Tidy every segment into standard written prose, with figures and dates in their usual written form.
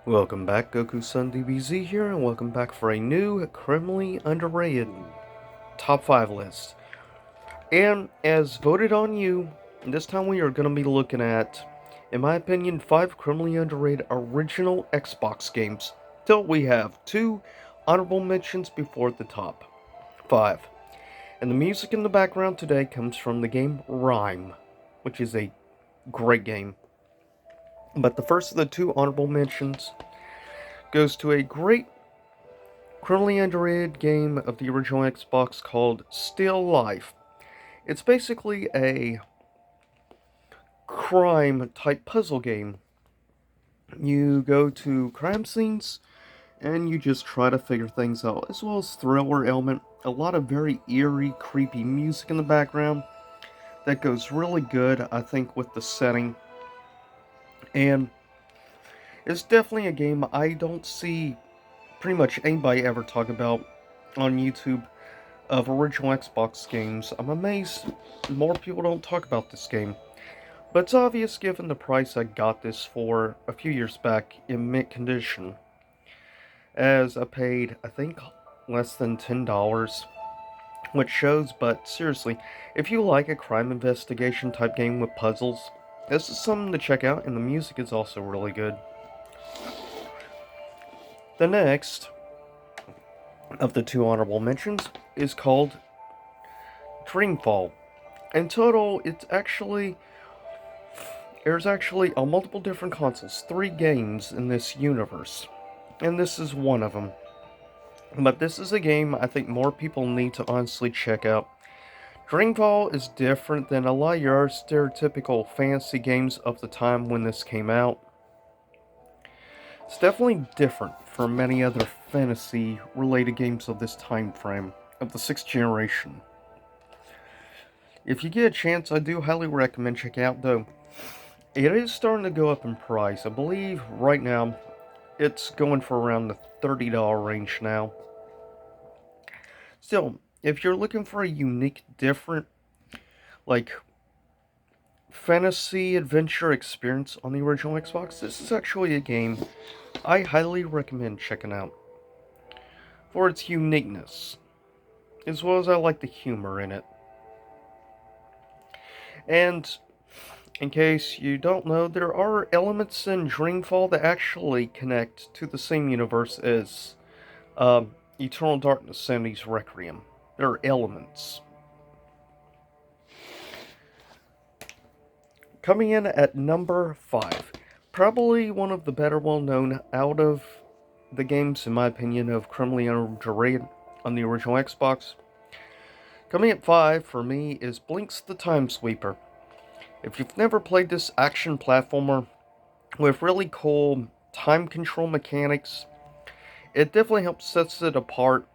Welcome back, Goku-san DBZ here, and welcome back for a new criminally underrated top 5 list. And as voted on you, this time we are going to be looking at, in my opinion, 5 criminally underrated original Xbox games. Till we have 2 honorable mentions before the top 5. And the music in the background today comes from the game Rime, which is a great game. But the first of the 2 honorable mentions goes to a great criminally underrated game of the original Xbox called Still Life. It's basically a crime type puzzle game. You go to crime scenes and you just try to figure things out, as well as thriller element. A lot of very eerie, creepy music in the background that goes really good, I think, with the setting. And it's definitely a game I don't see pretty much anybody ever talk about on YouTube of original Xbox games. I'm amazed more people don't talk about this game. But it's obvious given the price I got this for a few years back in mint condition. As I paid, I think, less than $10, which shows, but seriously, if you like a crime investigation type game with puzzles, this is something to check out, and the music is also really good. The next of the 2 honorable mentions is called Dreamfall. In total, there's actually on multiple different consoles, 3 games in this universe, and this is one of them. But this is a game I think more people need to honestly check out. Dreamfall is different than a lot of your stereotypical fantasy games of the time when this came out. It's definitely different from many other fantasy related games of this time frame, of the 6th generation. If you get a chance, I do highly recommend checking out, though it is starting to go up in price. I believe right now it's going for around the $30 range now. Still, if you're looking for a unique, different, like, fantasy adventure experience on the original Xbox, this is actually a game I highly recommend checking out for its uniqueness, as well as I like the humor in it. And in case you don't know, there are elements in Dreamfall that actually connect to the same universe as Eternal Darkness Sanity's Requiem. There are elements. Coming in at number 5, probably one of the better well-known out of the games, in my opinion, of criminally underrated on the original Xbox. Coming at 5 for me is Blinx the Time Sweeper. If you've never played this action platformer with really cool time control mechanics, it definitely helps sets it apart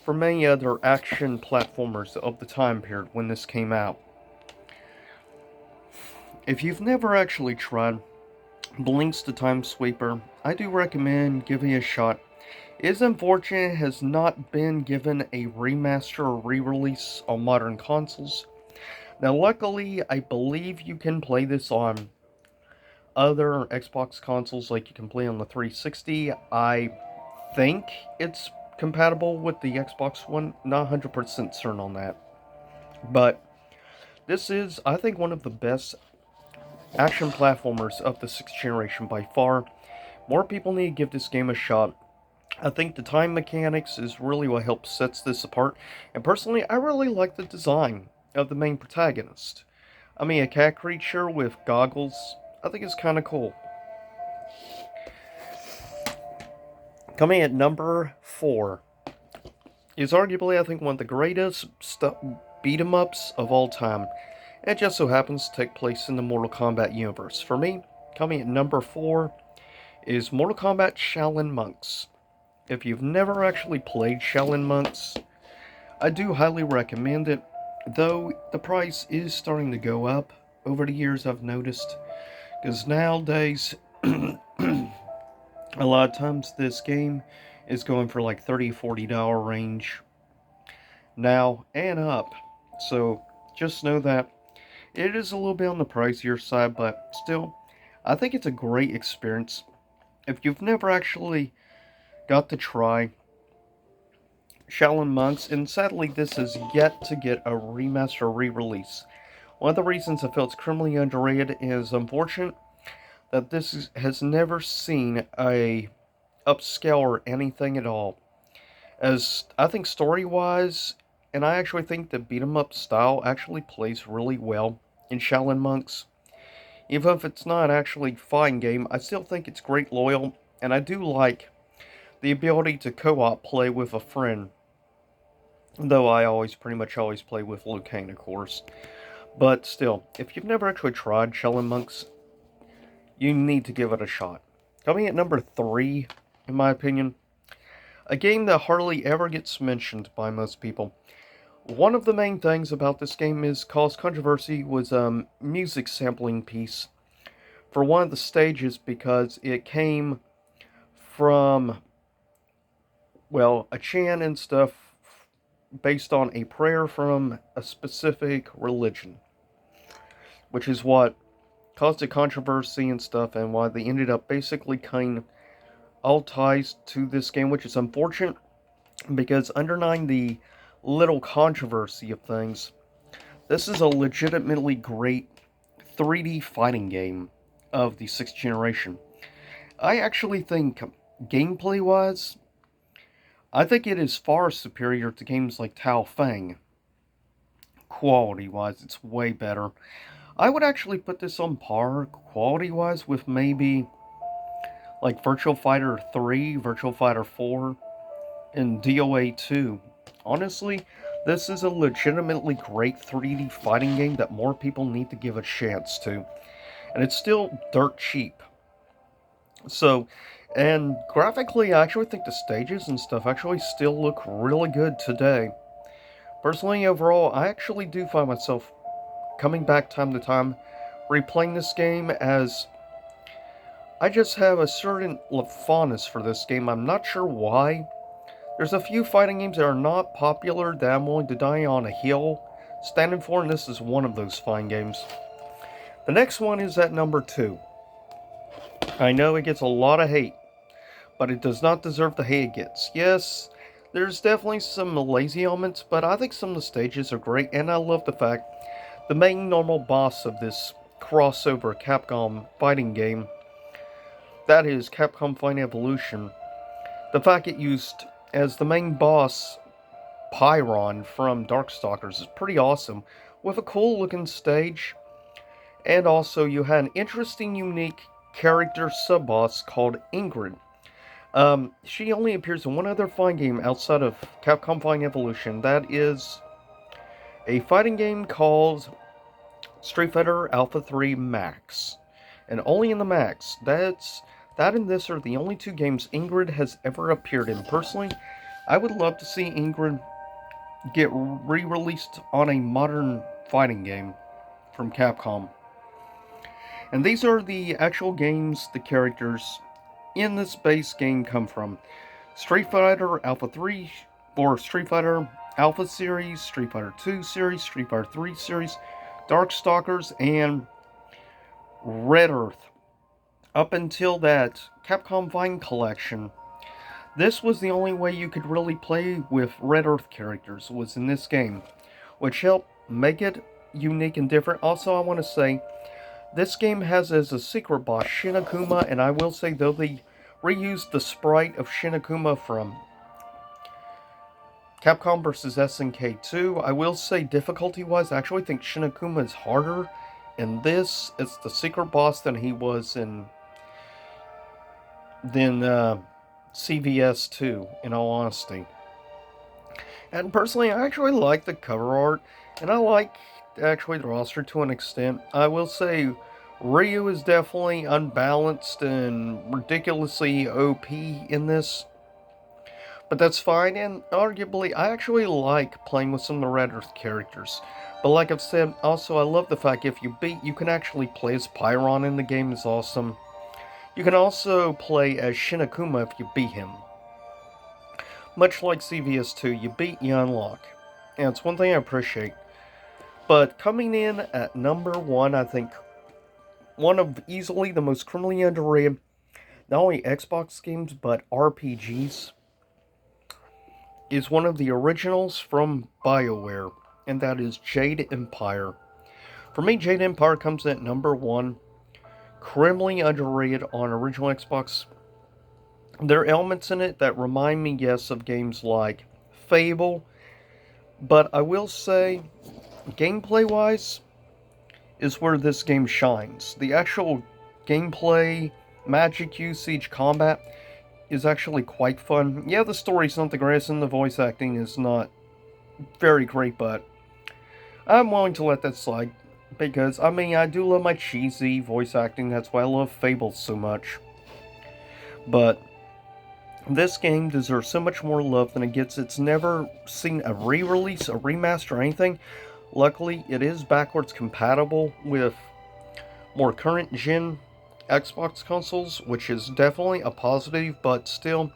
from many other action platformers of the time period when this came out. If you've never actually tried Blinx the Time Sweeper, I do recommend giving it a shot. It is unfortunate it has not been given a remaster or re-release on modern consoles. Now luckily, I believe you can play this on other Xbox consoles, like you can play on the 360. I think it's compatible with the Xbox One, not 100% certain on that. But this is, I think, one of the best action platformers of the 6th generation by far. More people need to give this game a shot. I think the time mechanics is really what helps sets this apart. And personally, I really like the design of the main protagonist. I mean, a cat creature with goggles, I think it's kind of cool. Coming at number 4 is arguably, I think, one of the greatest beat 'em ups of all time. It just so happens to take place in the Mortal Kombat universe. For me, coming at number 4 is Mortal Kombat Shaolin Monks. If you've never actually played Shaolin Monks, I do highly recommend it, though the price is starting to go up over the years, I've noticed, because nowadays a lot of times this game is going for like $30-40 range now and up. So just know that it is a little bit on the pricier side, but still, I think it's a great experience. if you've never actually got to try Shaolin Monks, and sadly this is yet to get a remaster re-release. One of the reasons I feel it's criminally underrated is unfortunate that has never seen a upscale or anything at all. As I think story-wise, and I actually think the beat 'em up style actually plays really well in Shaolin Monks. Even if it's not actually a fine game, I still think it's great loyal, and I do like the ability to co-op play with a friend. Though I pretty much always play with Liu Kang, of course. But still, if you've never actually tried Shaolin Monks, you need to give it a shot. Coming at number 3, in my opinion, a game that hardly ever gets mentioned by most people. One of the main things about this game is caused controversy was a music sampling piece for one of the stages because it came from, well, a chant and stuff based on a prayer from a specific religion, which is what caused a controversy and stuff, and why they ended up basically cutting all ties to this game, which is unfortunate because underlying the little controversy of things, this is a legitimately great 3D fighting game of the 6th generation. I actually think, gameplay wise, I think it is far superior to games like Tao Feng. Quality wise, it's way better. I would actually put this on par, quality wise, with maybe like Virtual Fighter 3, Virtual Fighter 4, and DOA 2. Honestly, this is a legitimately great 3D fighting game that more people need to give a chance to. And it's still dirt cheap. So, and graphically, I actually think the stages and stuff actually still look really good today. Personally, overall, I actually do find myself coming back time to time, replaying this game, as I just have a certain fondness for this game. I'm not sure why. There's a few fighting games that are not popular that I'm willing to die on a hill standing for, and this is one of those fine games. The next one is at number 2. I know it gets a lot of hate, but it does not deserve the hate it gets. Yes, there's definitely some lazy elements, but I think some of the stages are great, and I love the fact the main normal boss of this crossover Capcom fighting game, that is Capcom Fighting Evolution, the fact it used as the main boss Pyron from Darkstalkers is pretty awesome, with a cool looking stage, and also you had an interesting, unique character sub-boss called Ingrid. She only appears in one other fighting game outside of Capcom Fighting Evolution. That is a fighting game called Street Fighter Alpha 3 Max. And only in the Max. That and this are the only 2 games Ingrid has ever appeared in. Personally, I would love to see Ingrid get re-released on a modern fighting game from Capcom. And these are the actual games the characters in this base game come from. Street Fighter Alpha 3, or Street Fighter Alpha series, Street Fighter 2 series, Street Fighter 3 series, Darkstalkers, and Red Earth. Up until that Capcom Vine collection, this was the only way you could really play with Red Earth characters, was in this game, which helped make it unique and different. Also, I want to say, this game has as a secret boss Shin Akuma, and I will say, though they reused the sprite of Shin Akuma from Capcom vs. SNK 2, I will say, difficulty-wise, I actually think Shin Akuma is harder in this. It's the secret boss than he was in CVS 2, in all honesty. And personally, I actually like the cover art, and I like actually the roster to an extent. I will say Ryu is definitely unbalanced and ridiculously OP in this, but that's fine, and arguably I actually like playing with some of the Red Earth characters. But like I've said, also I love the fact if you beat, you can actually play as Pyron in the game, is awesome. You can also play as Shin Akuma if you beat him. Much like CVS 2, you beat, you unlock. And it's one thing I appreciate. But coming in at number 1, I think one of easily the most criminally underrated not only Xbox games, but RPGs, is one of the originals from BioWare, and that is Jade Empire. For me, Jade Empire comes at number one, criminally underrated on original Xbox. There are elements in it that remind me, yes, of games like Fable, but I will say, gameplay wise, is where this game shines. The actual gameplay, magic usage, combat is actually quite fun. Yeah, the story's not the greatest and the voice acting is not very great, but I'm willing to let that slide. Because, I mean, I do love my cheesy voice acting, that's why I love Fable so much. But this game deserves so much more love than it gets. It's never seen a re-release, a remaster, or anything. Luckily, it is backwards compatible with more current gen Xbox consoles, which is definitely a positive, but still,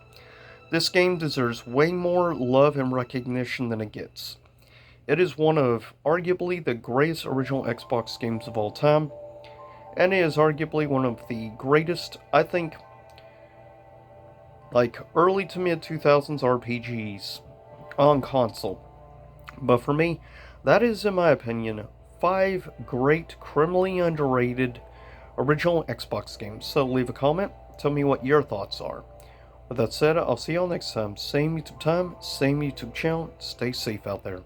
this game deserves way more love and recognition than it gets. It is one of arguably the greatest original Xbox games of all time, and it is arguably one of the greatest, I think, like early to mid 2000s RPGs on console. But for me, that is, in my opinion, 5 great, criminally underrated original Xbox games. So leave a comment, tell me what your thoughts are. With that said, I'll see y'all next time. Same YouTube time, same YouTube channel. Stay safe out there.